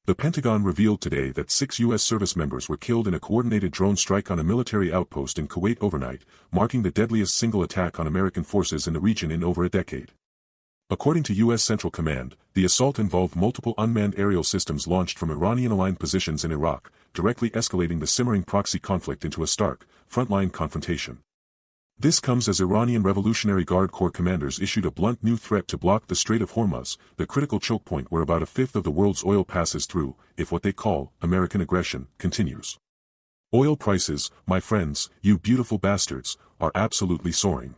The Pentagon revealed today that 6 U.S. service members were killed in a coordinated drone strike on a military outpost in Kuwait overnight, marking the deadliest single attack on American forces in the region in over a decade. According to U.S. Central Command, the assault involved multiple unmanned aerial systems launched from Iranian-aligned positions in Iraq, directly escalating the simmering proxy conflict into a stark, frontline confrontation. This comes as Iranian Revolutionary Guard Corps commanders issued a blunt new threat to block the Strait of Hormuz, the critical choke point where about a fifth of the world's oil passes through, if what they call American aggression continues. Oil prices, my friends, you beautiful bastards, are absolutely soaring.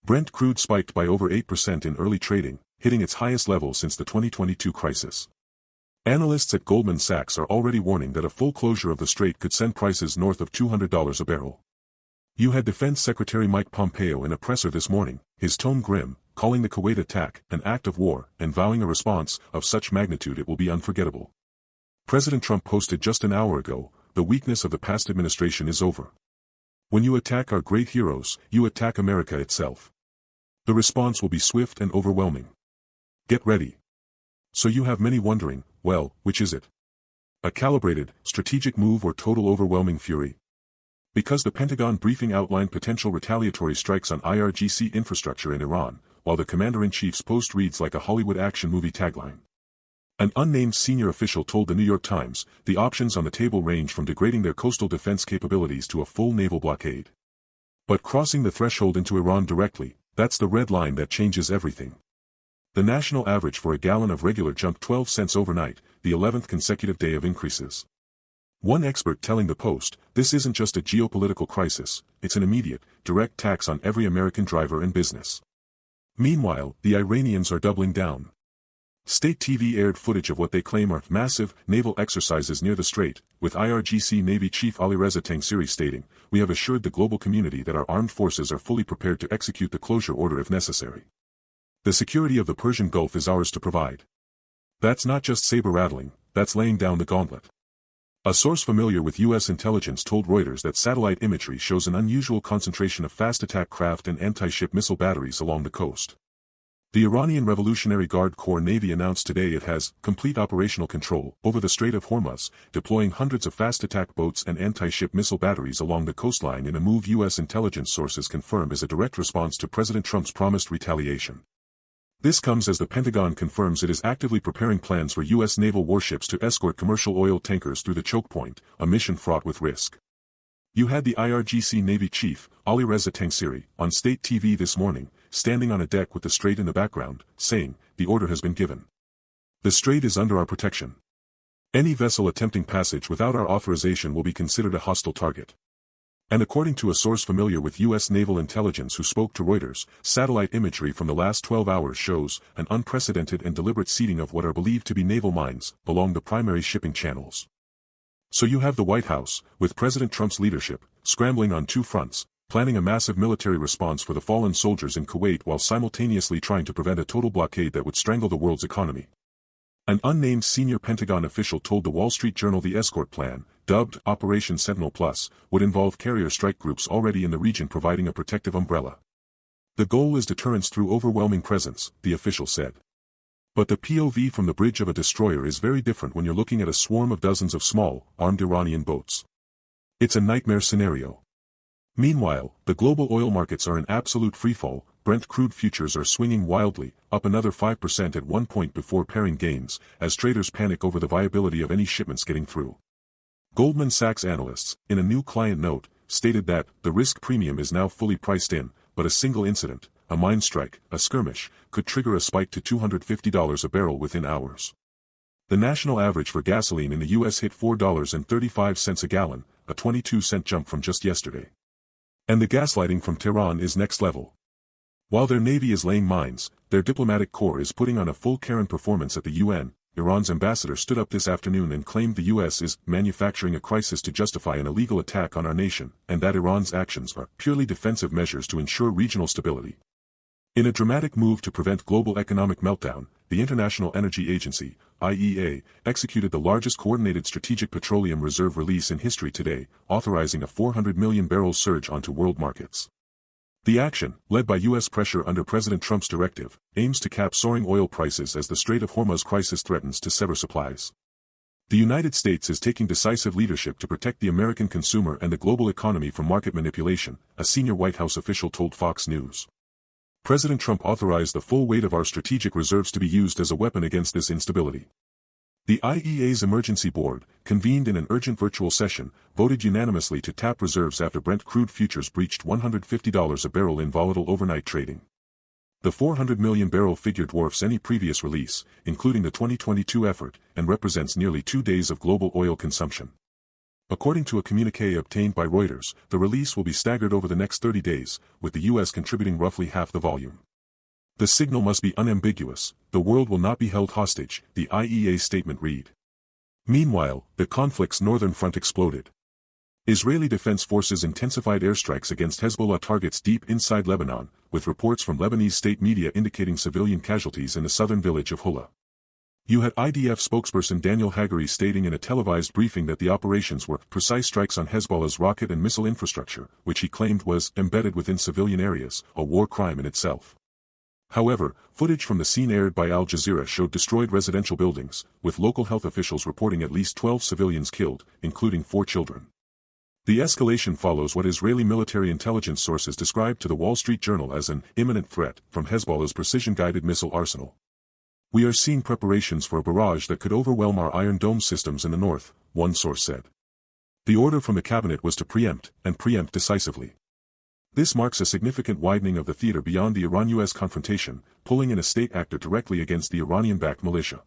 Brent crude spiked by over 8% in early trading, hitting its highest level since the 2022 crisis. Analysts at Goldman Sachs are already warning that a full closure of the strait could send prices north of $200 a barrel. You had Defense Secretary Mike Pompeo in a presser this morning, his tone grim, calling the Kuwait attack an act of war and vowing a response of such magnitude it will be unforgettable. President Trump posted just an hour ago, "The weakness of the past administration is over. When you attack our great heroes, you attack America itself. The response will be swift and overwhelming. Get ready." So you have many wondering, well, which is it? A calibrated, strategic move or total overwhelming fury? Because the Pentagon briefing outlined potential retaliatory strikes on IRGC infrastructure in Iran, while the Commander-in-Chief's post reads like a Hollywood action movie tagline. An unnamed senior official told the New York Times, the options on the table range from degrading their coastal defense capabilities to a full naval blockade. But crossing the threshold into Iran directly, that's the red line that changes everything. The national average for a gallon of regular jumped 12 cents overnight, the 11th consecutive day of increases. One expert telling the Post, this isn't just a geopolitical crisis, it's an immediate, direct tax on every American driver and business. Meanwhile, the Iranians are doubling down. State TV aired footage of what they claim are massive naval exercises near the strait, with IRGC Navy Chief Alireza Tangsiri stating, "We have assured the global community that our armed forces are fully prepared to execute the closure order if necessary. The security of the Persian Gulf is ours to provide." That's not just saber-rattling, that's laying down the gauntlet. A source familiar with U.S. intelligence told Reuters that satellite imagery shows an unusual concentration of fast attack craft and anti-ship missile batteries along the coast. The Iranian Revolutionary Guard Corps Navy announced today it has complete operational control over the Strait of Hormuz, deploying hundreds of fast attack boats and anti-ship missile batteries along the coastline in a move U.S. intelligence sources confirm is a direct response to President Trump's promised retaliation. This comes as the Pentagon confirms it is actively preparing plans for U.S. naval warships to escort commercial oil tankers through the choke point, a mission fraught with risk. You had the IRGC Navy Chief, Alireza Tangsiri, on state TV this morning, standing on a deck with the strait in the background, saying, "The order has been given. The strait is under our protection. Any vessel attempting passage without our authorization will be considered a hostile target." And according to a source familiar with U.S. naval intelligence who spoke to Reuters, satellite imagery from the last 12 hours shows an unprecedented and deliberate seeding of what are believed to be naval mines along the primary shipping channels. So you have the White House, with President Trump's leadership, scrambling on two fronts, planning a massive military response for the fallen soldiers in Kuwait while simultaneously trying to prevent a total blockade that would strangle the world's economy. An unnamed senior Pentagon official told the Wall Street Journal the escort plan, dubbed Operation Sentinel Plus, would involve carrier strike groups already in the region providing a protective umbrella. The goal is deterrence through overwhelming presence, the official said. But the POV from the bridge of a destroyer is very different when you're looking at a swarm of dozens of small, armed Iranian boats. It's a nightmare scenario. Meanwhile, the global oil markets are in absolute freefall. Brent crude futures are swinging wildly, up another 5% at one point before paring gains, as traders panic over the viability of any shipments getting through. Goldman Sachs analysts, in a new client note, stated that the risk premium is now fully priced in, but a single incident, a mine strike, a skirmish, could trigger a spike to $250 a barrel within hours. The national average for gasoline in the U.S. hit $4.35 a gallon, a 22-cent jump from just yesterday. And the gaslighting from Tehran is next level. While their navy is laying mines, their diplomatic corps is putting on a full Karen performance at the UN. Iran's ambassador stood up this afternoon and claimed the U.S. is manufacturing a crisis to justify an illegal attack on our nation, and that Iran's actions are purely defensive measures to ensure regional stability. In a dramatic move to prevent global economic meltdown, the International Energy Agency, IEA, executed the largest coordinated strategic petroleum reserve release in history today, authorizing a 400 million barrel surge onto world markets. The action, led by U.S. pressure under President Trump's directive, aims to cap soaring oil prices as the Strait of Hormuz crisis threatens to sever supplies. The United States is taking decisive leadership to protect the American consumer and the global economy from market manipulation, a senior White House official told Fox News. President Trump authorized the full weight of our strategic reserves to be used as a weapon against this instability. The IEA's Emergency Board, convened in an urgent virtual session, voted unanimously to tap reserves after Brent crude futures breached $150 a barrel in volatile overnight trading. The 400 million barrel figure dwarfs any previous release, including the 2022 effort, and represents nearly 2 days of global oil consumption. According to a communiqué obtained by Reuters, the release will be staggered over the next 30 days, with the U.S. contributing roughly half the volume. The signal must be unambiguous: the world will not be held hostage, the IEA statement read. Meanwhile, the conflict's northern front exploded. Israeli Defense Forces intensified airstrikes against Hezbollah targets deep inside Lebanon, with reports from Lebanese state media indicating civilian casualties in the southern village of Hula. You had IDF spokesperson Daniel Hagari stating in a televised briefing that the operations were precise strikes on Hezbollah's rocket and missile infrastructure, which he claimed was embedded within civilian areas, a war crime in itself. However, footage from the scene aired by Al Jazeera showed destroyed residential buildings, with local health officials reporting at least 12 civilians killed, including 4 children. The escalation follows what Israeli military intelligence sources described to the Wall Street Journal as an imminent threat from Hezbollah's precision-guided missile arsenal. We are seeing preparations for a barrage that could overwhelm our Iron Dome systems in the north, one source said. The order from the cabinet was to preempt, and preempt decisively. This marks a significant widening of the theater beyond the Iran-US confrontation, pulling in a state actor directly against the Iranian-backed militia.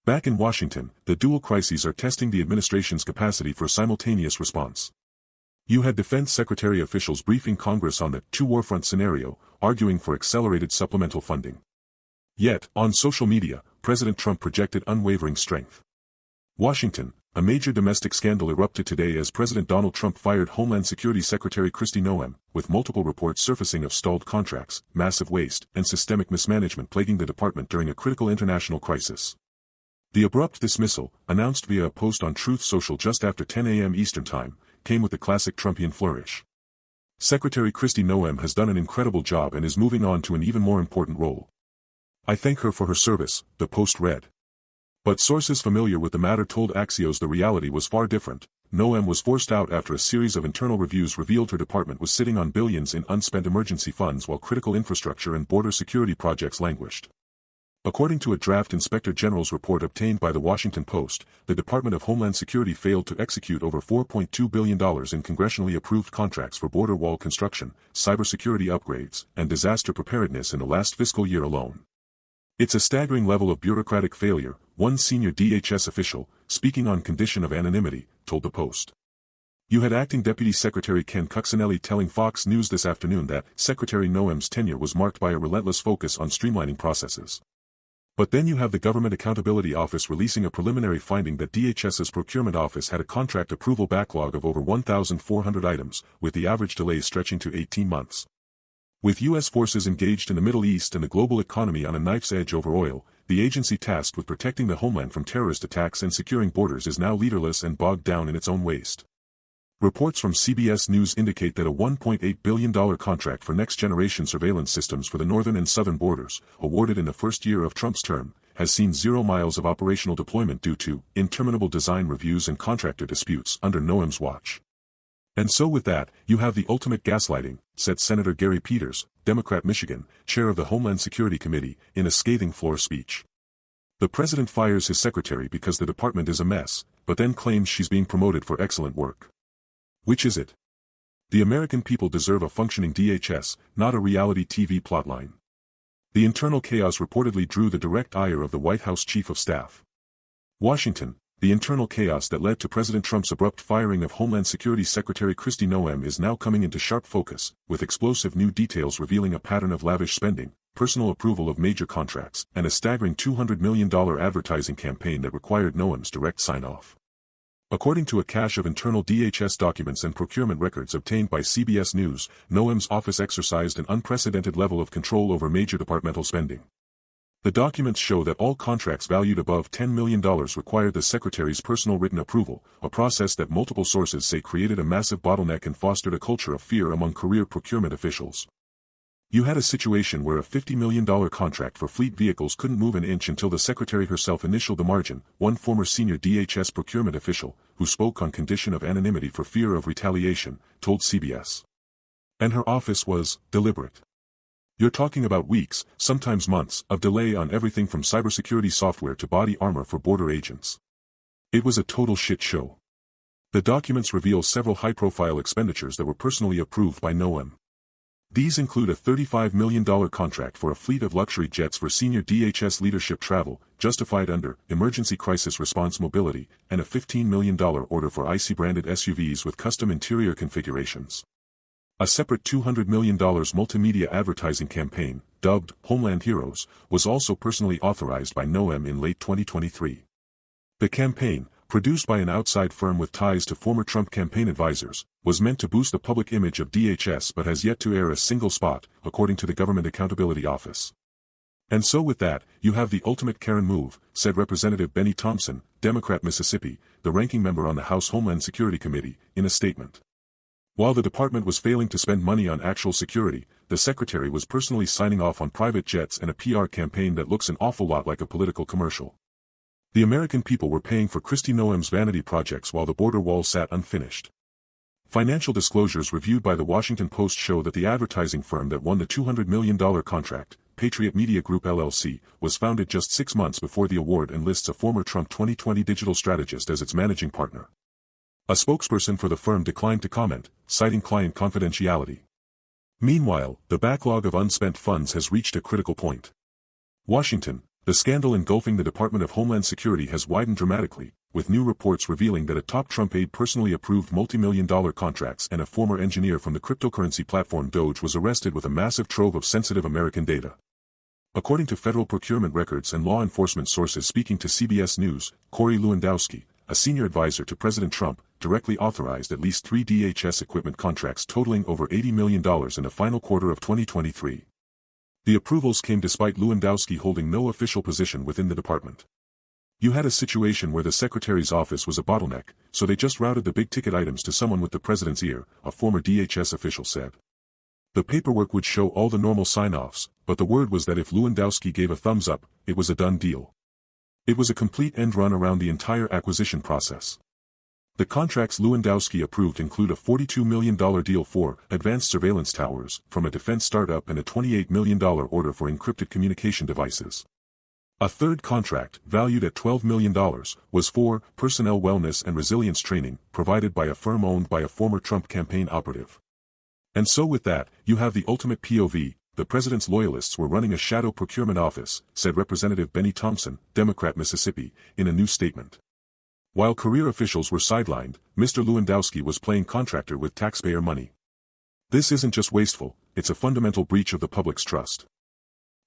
Back in Washington, the dual crises are testing the administration's capacity for a simultaneous response. You had Defense Secretary officials briefing Congress on the two-warfront scenario, arguing for accelerated supplemental funding. Yet, on social media, President Trump projected unwavering strength. Washington, a major domestic scandal erupted today as President Donald Trump fired Homeland Security Secretary Kristi Noem, with multiple reports surfacing of stalled contracts, massive waste, and systemic mismanagement plaguing the department during a critical international crisis. The abrupt dismissal, announced via a post on Truth Social just after 10 a.m. Eastern Time, came with the classic Trumpian flourish. Secretary Kristi Noem has done an incredible job and is moving on to an even more important role. I thank her for her service, the post read. But sources familiar with the matter told Axios the reality was far different. Noem was forced out after a series of internal reviews revealed her department was sitting on billions in unspent emergency funds while critical infrastructure and border security projects languished. According to a draft Inspector General's report obtained by the Washington Post, the Department of Homeland Security failed to execute over $4.2 billion in congressionally approved contracts for border wall construction, cybersecurity upgrades, and disaster preparedness in the last fiscal year alone. It's a staggering level of bureaucratic failure, one senior DHS official, speaking on condition of anonymity, told the Post. You had Acting Deputy Secretary Ken Cuccinelli telling Fox News this afternoon that Secretary Noem's tenure was marked by a relentless focus on streamlining processes. But then you have the Government Accountability Office releasing a preliminary finding that DHS's procurement office had a contract approval backlog of over 1,400 items, with the average delays stretching to 18 months. With U.S. forces engaged in the Middle East and the global economy on a knife's edge over oil, the agency tasked with protecting the homeland from terrorist attacks and securing borders is now leaderless and bogged down in its own waste. Reports from CBS News indicate that a $1.8 billion contract for next-generation surveillance systems for the northern and southern borders, awarded in the first year of Trump's term, has seen 0 miles of operational deployment due to interminable design reviews and contractor disputes under Noem's watch. And so with that, you have the ultimate gaslighting, said Senator Gary Peters, Democrat Michigan, chair of the Homeland Security Committee, in a scathing floor speech. The president fires his secretary because the department is a mess, but then claims she's being promoted for excellent work. Which is it? The American people deserve a functioning DHS, not a reality TV plotline. The internal chaos reportedly drew the direct ire of the White House Chief of Staff. Washington, the internal chaos that led to President Trump's abrupt firing of Homeland Security Secretary Kristi Noem is now coming into sharp focus, with explosive new details revealing a pattern of lavish spending, personal approval of major contracts, and a staggering $200 million advertising campaign that required Noem's direct sign-off. According to a cache of internal DHS documents and procurement records obtained by CBS News, Noem's office exercised an unprecedented level of control over major departmental spending. The documents show that all contracts valued above $10 million required the secretary's personal written approval, a process that multiple sources say created a massive bottleneck and fostered a culture of fear among career procurement officials. You had a situation where a $50 million contract for fleet vehicles couldn't move an inch until the secretary herself initialed the margin, one former senior DHS procurement official, who spoke on condition of anonymity for fear of retaliation, told CBS. And her office was deliberate. You're talking about weeks, sometimes months, of delay on everything from cybersecurity software to body armor for border agents. It was a total shit show. The documents reveal several high-profile expenditures that were personally approved by NOAM. These include a $35 million contract for a fleet of luxury jets for senior DHS leadership travel, justified under Emergency Crisis Response Mobility, and a $15 million order for IC-branded SUVs with custom interior configurations. A separate $200 million multimedia advertising campaign, dubbed Homeland Heroes, was also personally authorized by NOAM in late 2023. The campaign, produced by an outside firm with ties to former Trump campaign advisors, was meant to boost the public image of DHS but has yet to air a single spot, according to the Government Accountability Office. And so with that, you have the ultimate Karen move, said Representative Benny Thompson, Democrat Mississippi, the ranking member on the House Homeland Security Committee, in a statement. While the department was failing to spend money on actual security, the secretary was personally signing off on private jets and a PR campaign that looks an awful lot like a political commercial. The American people were paying for Kristi Noem's vanity projects while the border wall sat unfinished. Financial disclosures reviewed by the Washington Post show that the advertising firm that won the $200 million contract, Patriot Media Group LLC, was founded just 6 months before the award and lists a former Trump 2020 digital strategist as its managing partner. A spokesperson for the firm declined to comment, citing client confidentiality. Meanwhile, the backlog of unspent funds has reached a critical point. Washington. The scandal engulfing the Department of Homeland Security has widened dramatically, with new reports revealing that a top Trump aide personally approved multi-million-dollar contracts and a former engineer from the cryptocurrency platform Doge was arrested with a massive trove of sensitive American data. According to federal procurement records and law enforcement sources speaking to CBS News, Corey Lewandowski, a senior advisor to President Trump, directly authorized at least 3 DHS equipment contracts totaling over $80 million in the final quarter of 2023. The approvals came despite Lewandowski holding no official position within the department. You had a situation where the secretary's office was a bottleneck, so they just routed the big-ticket items to someone with the president's ear, a former DHS official said. The paperwork would show all the normal sign-offs, but the word was that if Lewandowski gave a thumbs up, it was a done deal. It was a complete end run around the entire acquisition process. The contracts Lewandowski approved include a $42 million deal for advanced surveillance towers from a defense startup and a $28 million order for encrypted communication devices. A third contract, valued at $12 million, was for personnel wellness and resilience training, provided by a firm owned by a former Trump campaign operative. And so with that, you have the ultimate POV, the president's loyalists were running a shadow procurement office, said Representative Benny Thompson, Democrat Mississippi, in a new statement. While career officials were sidelined, Mr. Lewandowski was playing contractor with taxpayer money. This isn't just wasteful, it's a fundamental breach of the public's trust.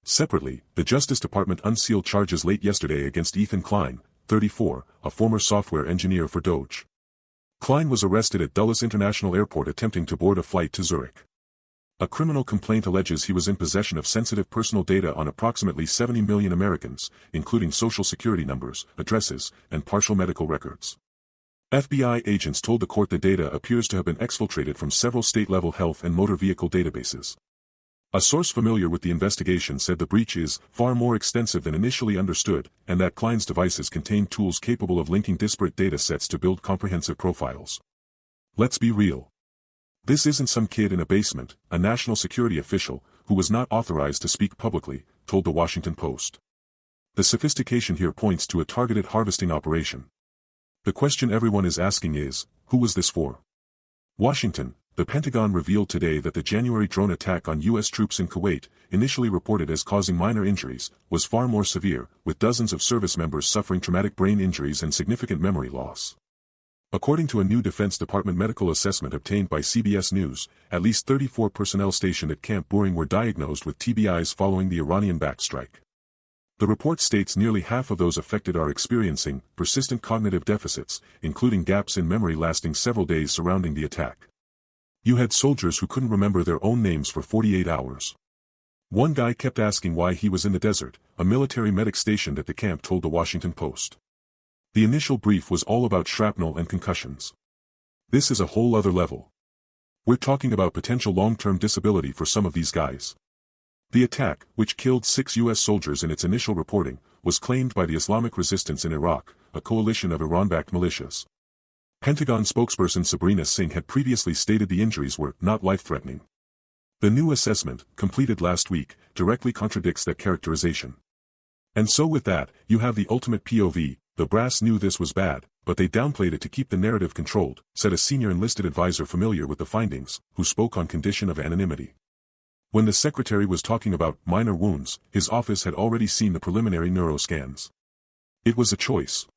Separately, the Justice Department unsealed charges late yesterday against Ethan Klein, 34, a former software engineer for Doge. Klein was arrested at Dulles International Airport attempting to board a flight to Zurich. A criminal complaint alleges he was in possession of sensitive personal data on approximately 70 million Americans, including social security numbers, addresses, and partial medical records. FBI agents told the court the data appears to have been exfiltrated from several state-level health and motor vehicle databases. A source familiar with the investigation said the breach is far more extensive than initially understood, and that Klein's devices contain tools capable of linking disparate data sets to build comprehensive profiles. Let's be real. This isn't some kid in a basement, a national security official, who was not authorized to speak publicly, told the Washington Post. The sophistication here points to a targeted harvesting operation. The question everyone is asking is, who was this for? Washington. The Pentagon revealed today that the January drone attack on U.S. troops in Kuwait, initially reported as causing minor injuries, was far more severe, with dozens of service members suffering traumatic brain injuries and significant memory loss. According to a new Defense Department medical assessment obtained by CBS News, at least 34 personnel stationed at Camp Buring were diagnosed with TBIs following the Iranian-backed strike. The report states nearly half of those affected are experiencing persistent cognitive deficits, including gaps in memory lasting several days surrounding the attack. You had soldiers who couldn't remember their own names for 48 hours. One guy kept asking why he was in the desert, a military medic stationed at the camp told the Washington Post. The initial brief was all about shrapnel and concussions. This is a whole other level. We're talking about potential long-term disability for some of these guys. The attack, which killed 6 U.S. soldiers in its initial reporting, was claimed by the Islamic Resistance in Iraq, a coalition of Iran-backed militias. Pentagon spokesperson Sabrina Singh had previously stated the injuries were not life-threatening. The new assessment, completed last week, directly contradicts that characterization. And so with that, you have the ultimate POV. The brass knew this was bad, but they downplayed it to keep the narrative controlled, said a senior enlisted advisor familiar with the findings, who spoke on condition of anonymity. When the secretary was talking about minor wounds, his office had already seen the preliminary neuroscans. It was a choice.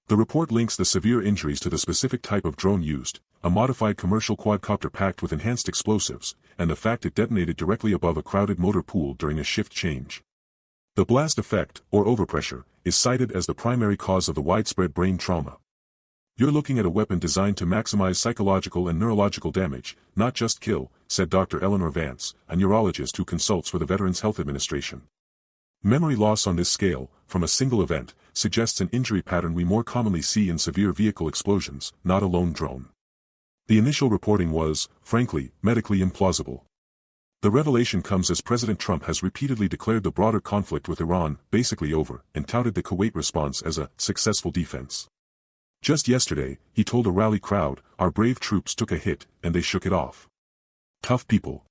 The report links the severe injuries to the specific type of drone used, a modified commercial quadcopter packed with enhanced explosives, and the fact it detonated directly above a crowded motor pool during a shift change. The blast effect, or overpressure, is cited as the primary cause of the widespread brain trauma. You're looking at a weapon designed to maximize psychological and neurological damage, not just kill, said Dr. Eleanor Vance, a neurologist who consults for the Veterans Health Administration. Memory loss on this scale, from a single event, suggests an injury pattern we more commonly see in severe vehicle explosions, not a lone drone. The initial reporting was, frankly, medically implausible. The revelation comes as President Trump has repeatedly declared the broader conflict with Iran basically over, and touted the Kuwait response as a successful defense. Just yesterday, he told a rally crowd, "Our brave troops took a hit, and they shook it off. Tough people.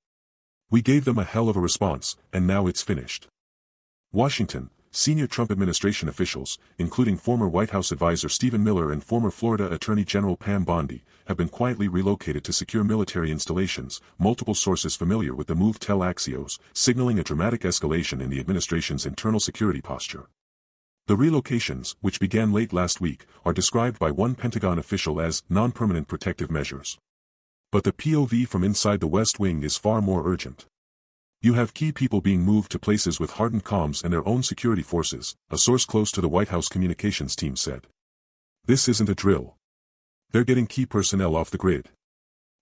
We gave them a hell of a response, and now it's finished." Washington, senior Trump administration officials, including former White House advisor Stephen Miller and former Florida Attorney General Pam Bondi, have been quietly relocated to secure military installations, multiple sources familiar with the move tell Axios, signaling a dramatic escalation in the administration's internal security posture. The relocations, which began late last week, are described by one Pentagon official as non-permanent protective measures. But the POV from inside the West Wing is far more urgent. You have key people being moved to places with hardened comms and their own security forces, a source close to the White House communications team said. This isn't a drill. They're getting key personnel off the grid.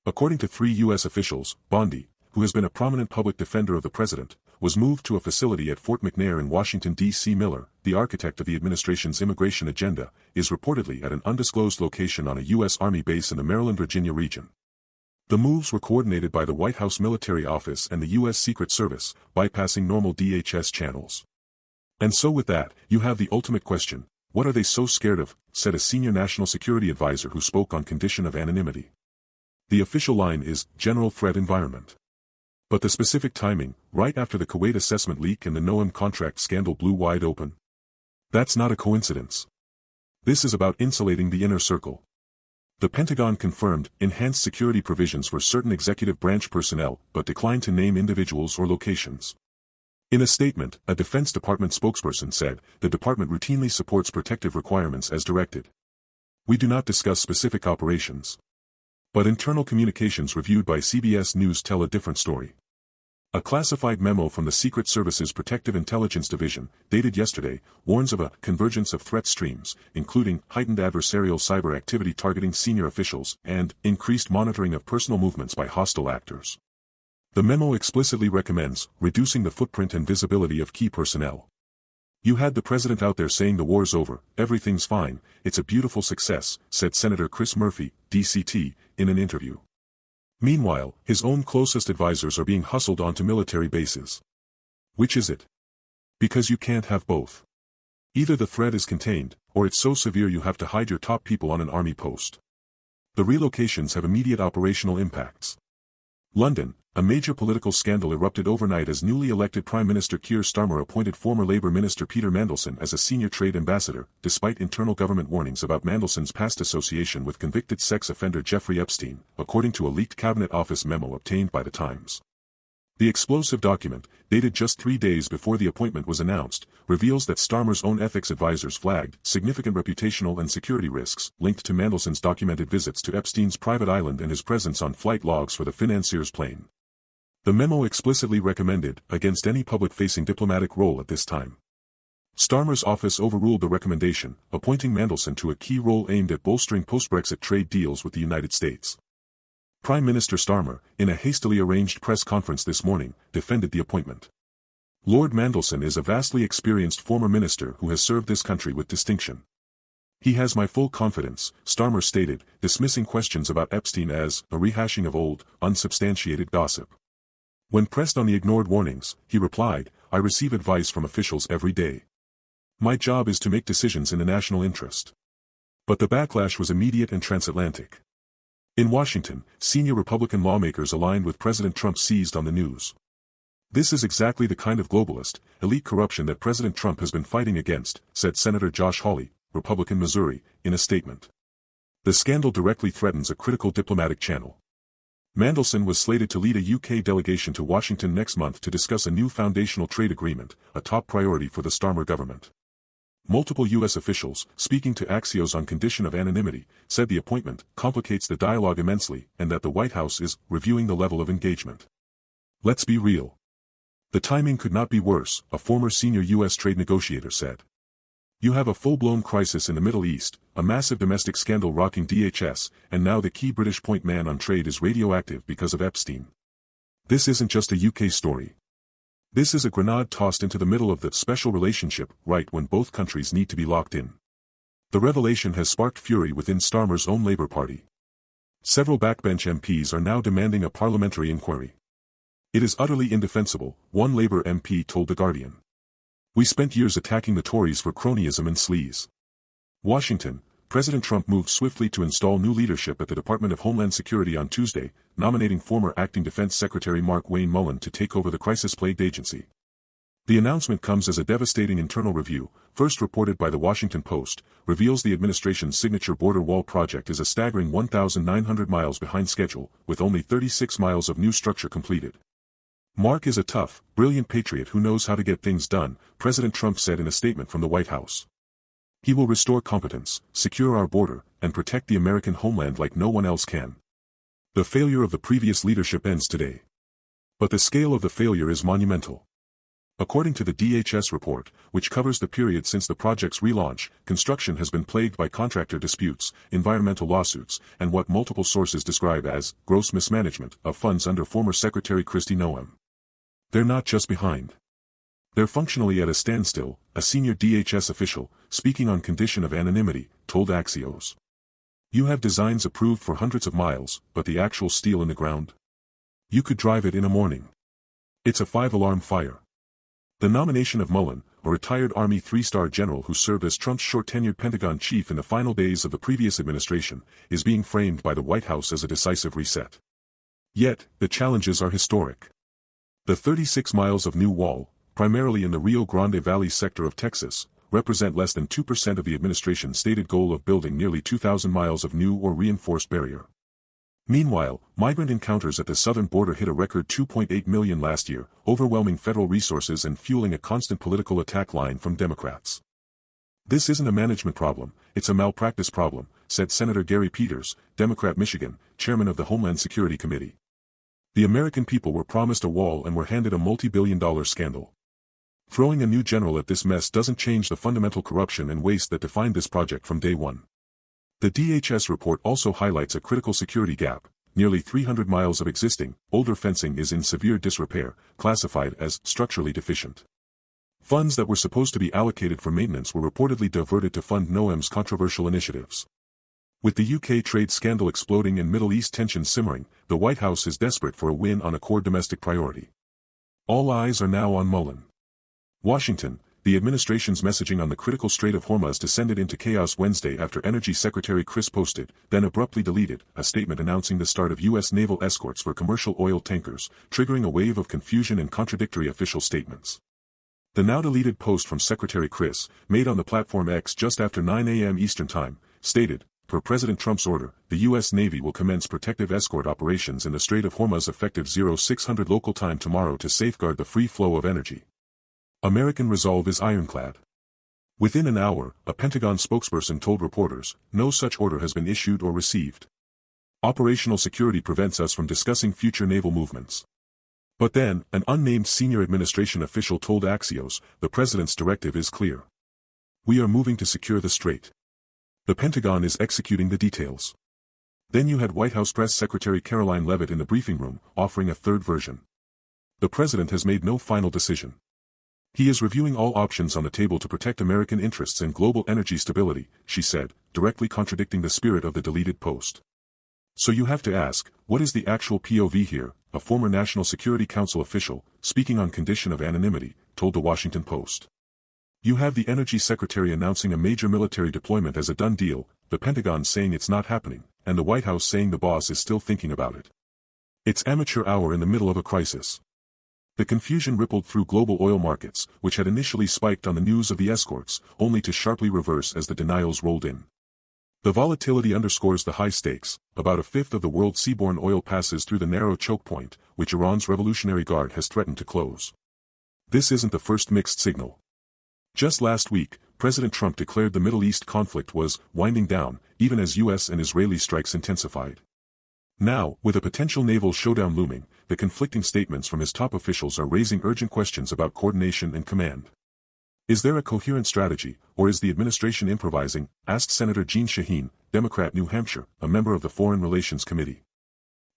According to 3 U.S. officials, Bondi, who has been a prominent public defender of the president, was moved to a facility at Fort McNair in Washington, D.C. Miller, the architect of the administration's immigration agenda, is reportedly at an undisclosed location on a U.S. Army base in the Maryland-Virginia region. The moves were coordinated by the White House Military Office and the U.S. Secret Service, bypassing normal DHS channels. And so with that, you have the ultimate question, what are they so scared of, said a senior national security advisor who spoke on condition of anonymity. The official line is, general threat environment. But the specific timing, right after the Kuwait assessment leak and the NOAM contract scandal blew wide open. That's not a coincidence. This is about insulating the inner circle. The Pentagon confirmed enhanced security provisions for certain executive branch personnel, but declined to name individuals or locations. In a statement, a Defense Department spokesperson said, the department routinely supports protective requirements as directed. We do not discuss specific operations. But internal communications reviewed by CBS News tell a different story. A classified memo from the Secret Service's Protective Intelligence Division, dated yesterday, warns of a convergence of threat streams, including heightened adversarial cyber activity targeting senior officials and increased monitoring of personal movements by hostile actors. The memo explicitly recommends reducing the footprint and visibility of key personnel. You had the president out there saying the war's over, everything's fine, it's a beautiful success, said Senator Chris Murphy, DCT, in an interview. Meanwhile, his own closest advisors are being hustled onto military bases. Which is it? Because you can't have both. Either the threat is contained, or it's so severe you have to hide your top people on an army post. The relocations have immediate operational impacts. London, a major political scandal erupted overnight as newly elected Prime Minister Keir Starmer appointed former Labour Minister Peter Mandelson as a senior trade ambassador, despite internal government warnings about Mandelson's past association with convicted sex offender Jeffrey Epstein, according to a leaked Cabinet Office memo obtained by The Times. The explosive document, dated just 3 days before the appointment was announced, reveals that Starmer's own ethics advisors flagged significant reputational and security risks linked to Mandelson's documented visits to Epstein's private island and his presence on flight logs for the financier's plane. The memo explicitly recommended against any public-facing diplomatic role at this time. Starmer's office overruled the recommendation, appointing Mandelson to a key role aimed at bolstering post-Brexit trade deals with the United States. Prime Minister Starmer, in a hastily arranged press conference this morning, defended the appointment. Lord Mandelson is a vastly experienced former minister who has served this country with distinction. He has my full confidence, Starmer stated, dismissing questions about Epstein as a rehashing of old, unsubstantiated gossip. When pressed on the ignored warnings, he replied, "I receive advice from officials every day. My job is to make decisions in the national interest." But the backlash was immediate and transatlantic. In Washington, senior Republican lawmakers aligned with President Trump seized on the news. "This is exactly the kind of globalist, elite corruption that President Trump has been fighting against," said Senator Josh Hawley, Republican Missouri, in a statement. "The scandal directly threatens a critical diplomatic channel." Mandelson was slated to lead a UK delegation to Washington next month to discuss a new foundational trade agreement, a top priority for the Starmer government. Multiple U.S. officials, speaking to Axios on condition of anonymity, said the appointment complicates the dialogue immensely and that the White House is reviewing the level of engagement. "Let's be real. The timing could not be worse," a former senior U.S. trade negotiator said. "You have a full-blown crisis in the Middle East, a massive domestic scandal rocking DHS, and now the key British point man on trade is radioactive because of Epstein. This isn't just a UK story. This is a grenade tossed into the middle of the special relationship right when both countries need to be locked in." The revelation has sparked fury within Starmer's own Labour Party. Several backbench MPs are now demanding a parliamentary inquiry. "It is utterly indefensible," one Labour MP told The Guardian. "We spent years attacking the Tories for cronyism and sleaze." Washington, President Trump moved swiftly to install new leadership at the Department of Homeland Security on Tuesday, nominating former Acting Defense Secretary Mark Wayne Mullen to take over the crisis-plagued agency. The announcement comes as a devastating internal review, first reported by the Washington Post, reveals the administration's signature border wall project is a staggering 1,900 miles behind schedule, with only 36 miles of new structure completed. "Mark is a tough, brilliant patriot who knows how to get things done," President Trump said in a statement from the White House. "He will restore competence, secure our border, and protect the American homeland like no one else can." The failure of the previous leadership ends today. But the scale of the failure is monumental. According to the DHS report, which covers the period since the project's relaunch, construction has been plagued by contractor disputes, environmental lawsuits, and what multiple sources describe as gross mismanagement of funds under former Secretary Kristi Noem. "They're not just behind. They're functionally at a standstill," a senior DHS official, speaking on condition of anonymity, told Axios. "You have designs approved for hundreds of miles, but the actual steel in the ground? You could drive it in a morning. It's a 5-alarm fire." The nomination of Mullen, a retired Army 3-star general who served as Trump's short-tenured Pentagon chief in the final days of the previous administration, is being framed by the White House as a decisive reset. Yet, the challenges are historic. The 36 miles of new wall, primarily in the Rio Grande Valley sector of Texas, represent less than 2% of the administration's stated goal of building nearly 2,000 miles of new or reinforced barrier. Meanwhile, migrant encounters at the southern border hit a record 2.8 million last year, overwhelming federal resources and fueling a constant political attack line from Democrats. "This isn't a management problem, it's a malpractice problem," said Senator Gary Peters, Democrat Michigan, chairman of the Homeland Security Committee. "The American people were promised a wall and were handed a multi-billion-dollar scandal. Throwing a new general at this mess doesn't change the fundamental corruption and waste that defined this project from day one." The DHS report also highlights a critical security gap. Nearly 300 miles of existing, older fencing is in severe disrepair, classified as structurally deficient. Funds that were supposed to be allocated for maintenance were reportedly diverted to fund Noem's controversial initiatives. With the UK trade scandal exploding and Middle East tensions simmering, the White House is desperate for a win on a core domestic priority. All eyes are now on Mullen. Washington, the administration's messaging on the critical Strait of Hormuz descended into chaos Wednesday after Energy Secretary Chris posted, then abruptly deleted, a statement announcing the start of U.S. naval escorts for commercial oil tankers, triggering a wave of confusion and contradictory official statements. The now-deleted post from Secretary Chris, made on the platform X just after 9 a.m. Eastern Time, stated, "Per President Trump's order, the U.S. Navy will commence protective escort operations in the Strait of Hormuz effective 0600 local time tomorrow to safeguard the free flow of energy. American resolve is ironclad." Within an hour, a Pentagon spokesperson told reporters, "No such order has been issued or received. Operational security prevents us from discussing future naval movements." But then, an unnamed senior administration official told Axios, "The president's directive is clear. We are moving to secure the strait. The Pentagon is executing the details." Then you had White House Press Secretary Caroline Leavitt in the briefing room, offering a third version. "The president has made no final decision. He is reviewing all options on the table to protect American interests and global energy stability," she said, directly contradicting the spirit of the deleted post. "So you have to ask, what is the actual POV here?" a former National Security Council official, speaking on condition of anonymity, told the Washington Post. You have the Energy Secretary announcing a major military deployment as a done deal, the Pentagon saying it's not happening, and the White House saying the boss is still thinking about it. It's amateur hour in the middle of a crisis. The confusion rippled through global oil markets, which had initially spiked on the news of the escorts, only to sharply reverse as the denials rolled in. The volatility underscores the high stakes. About a fifth of the world's seaborne oil passes through the narrow choke point, which Iran's Revolutionary Guard has threatened to close. This isn't the first mixed signal. Just last week, President Trump declared the Middle East conflict was winding down, even as U.S. and Israeli strikes intensified. Now, with a potential naval showdown looming, the conflicting statements from his top officials are raising urgent questions about coordination and command. Is there a coherent strategy, or is the administration improvising? Asked Senator Jeanne Shaheen, Democrat, New Hampshire, a member of the Foreign Relations Committee.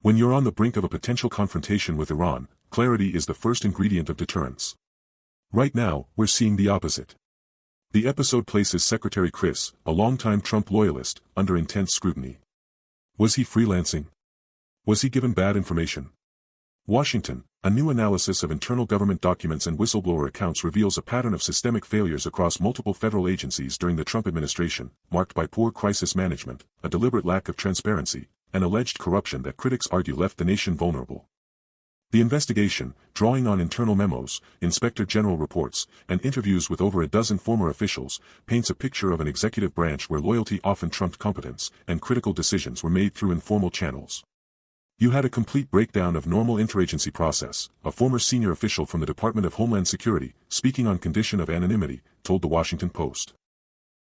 When you're on the brink of a potential confrontation with Iran, clarity is the first ingredient of deterrence. Right now, we're seeing the opposite. The episode places Secretary Chris, a longtime Trump loyalist, under intense scrutiny. Was he freelancing? Was he given bad information? Washington, a new analysis of internal government documents and whistleblower accounts reveals a pattern of systemic failures across multiple federal agencies during the Trump administration, marked by poor crisis management, a deliberate lack of transparency, and alleged corruption that critics argue left the nation vulnerable. The investigation, drawing on internal memos, Inspector General reports, and interviews with over a dozen former officials, paints a picture of an executive branch where loyalty often trumped competence, and critical decisions were made through informal channels. You had a complete breakdown of normal interagency process, a former senior official from the Department of Homeland Security, speaking on condition of anonymity, told the Washington Post.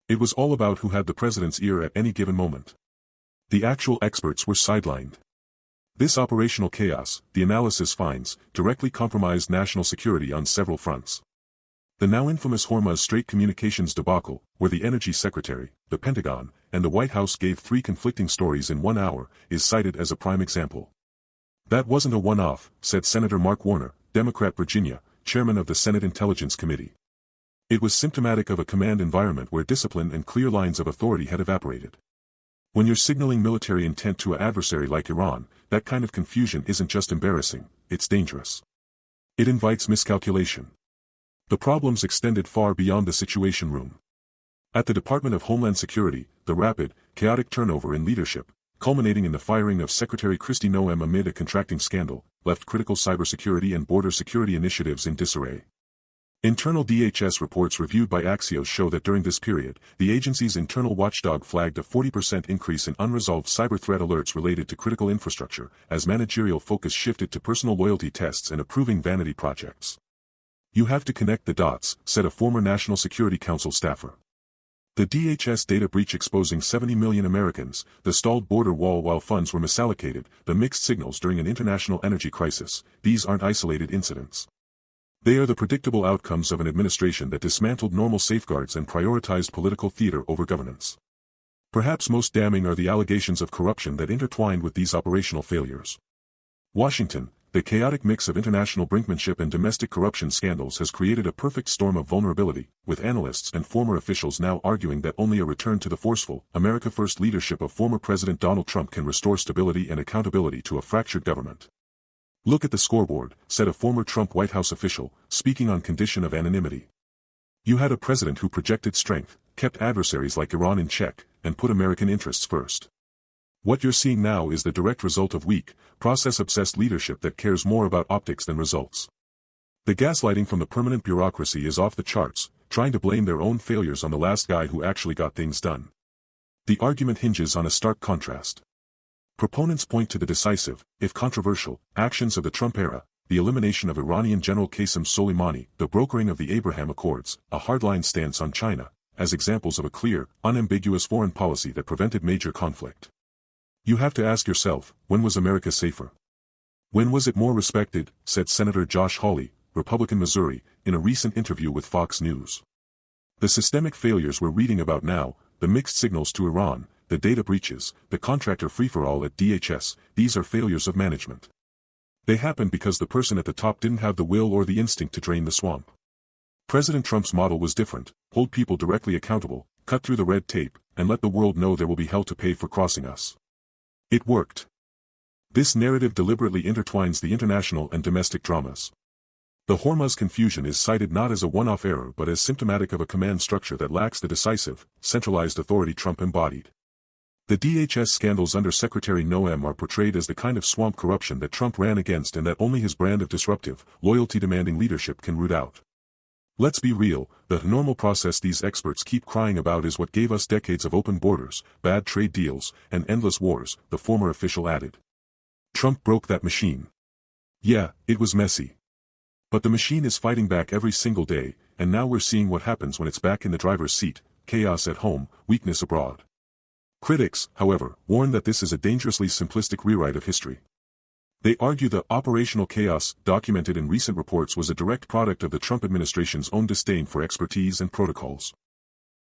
It was all about who had the president's ear at any given moment. The actual experts were sidelined. This operational chaos, the analysis finds, directly compromised national security on several fronts. The now infamous Hormuz Strait communications debacle, where the Energy Secretary, the Pentagon, and the White House gave three conflicting stories in 1 hour, is cited as a prime example. That wasn't a one-off, said Senator Mark Warner, Democrat, Virginia, chairman of the Senate Intelligence Committee. It was symptomatic of a command environment where discipline and clear lines of authority had evaporated. When you're signaling military intent to an adversary like Iran, that kind of confusion isn't just embarrassing, it's dangerous. It invites miscalculation. The problems extended far beyond the Situation Room. At the Department of Homeland Security, the rapid, chaotic turnover in leadership, culminating in the firing of Secretary Kristi Noem amid a contracting scandal, left critical cybersecurity and border security initiatives in disarray. Internal DHS reports reviewed by Axios show that during this period, the agency's internal watchdog flagged a 40% increase in unresolved cyber threat alerts related to critical infrastructure, as managerial focus shifted to personal loyalty tests and approving vanity projects. You have to connect the dots, said a former National Security Council staffer. The DHS data breach exposing 70 million Americans, the stalled border wall while funds were misallocated, the mixed signals during an international energy crisis, these aren't isolated incidents. They are the predictable outcomes of an administration that dismantled normal safeguards and prioritized political theater over governance. Perhaps most damning are the allegations of corruption that intertwined with these operational failures. Washington, the chaotic mix of international brinkmanship and domestic corruption scandals has created a perfect storm of vulnerability, with analysts and former officials now arguing that only a return to the forceful, America-first leadership of former President Donald Trump can restore stability and accountability to a fractured government. Look at the scoreboard, said a former Trump White House official, speaking on condition of anonymity. You had a president who projected strength, kept adversaries like Iran in check, and put American interests first. What you're seeing now is the direct result of weak, process-obsessed leadership that cares more about optics than results. The gaslighting from the permanent bureaucracy is off the charts, trying to blame their own failures on the last guy who actually got things done. The argument hinges on a stark contrast. Proponents point to the decisive, if controversial, actions of the Trump era, the elimination of Iranian General Qasem Soleimani, the brokering of the Abraham Accords, a hardline stance on China, as examples of a clear, unambiguous foreign policy that prevented major conflict. You have to ask yourself, when was America safer? When was it more respected, said Senator Josh Hawley, Republican Missouri, in a recent interview with Fox News. The systemic failures we're reading about now, the mixed signals to Iran, the data breaches, the contractor free-for-all at DHS, these are failures of management. They happened because the person at the top didn't have the will or the instinct to drain the swamp. President Trump's model was different: hold people directly accountable, cut through the red tape, and let the world know there will be hell to pay for crossing us. It worked. This narrative deliberately intertwines the international and domestic dramas. The Hormuz confusion is cited not as a one-off error but as symptomatic of a command structure that lacks the decisive, centralized authority Trump embodied. The DHS scandals under Secretary Noem are portrayed as the kind of swamp corruption that Trump ran against and that only his brand of disruptive, loyalty-demanding leadership can root out. Let's be real, the normal process these experts keep crying about is what gave us decades of open borders, bad trade deals, and endless wars, the former official added. Trump broke that machine. Yeah, it was messy. But the machine is fighting back every single day, and now we're seeing what happens when it's back in the driver's seat: chaos at home, weakness abroad. Critics, however, warn that this is a dangerously simplistic rewrite of history. They argue the operational chaos documented in recent reports was a direct product of the Trump administration's own disdain for expertise and protocols.